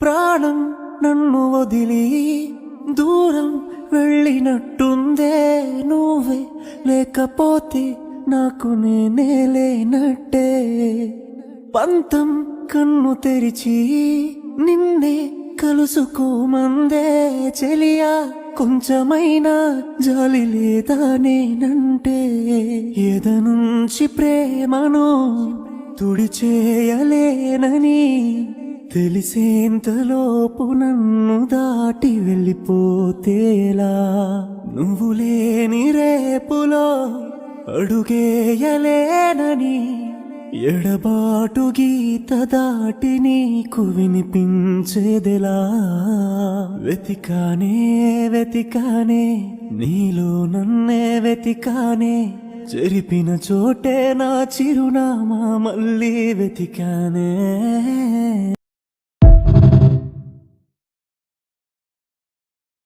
ప్రాణం నన్ను వదిలి దూరం వెళ్ళినట్టుందే, నువ్వే లేకపోతే నాకు నేనే లేనట్టే. పంతం కన్ను తెరిచి నిన్నే కలుసుకోమందే చెలియా, కొంచెమైనా జాలి లేదా నేనంటే. ఎదనుంచి ప్రేమను తుడిచేయలేనని తెలిసేంతలోపు నన్ను దాటి వెళ్ళిపోతేలా. నువ్వు లేని రేపులో అడుగేయలేనని ఎడబాటు గీత దాటి నీకు వినిపించేదెలా. వెతికానే వెతికానే నీలో నన్నే వెతికానే, చెరిపిన చోటే నా చిరునామా మళ్ళీ వెతికానే.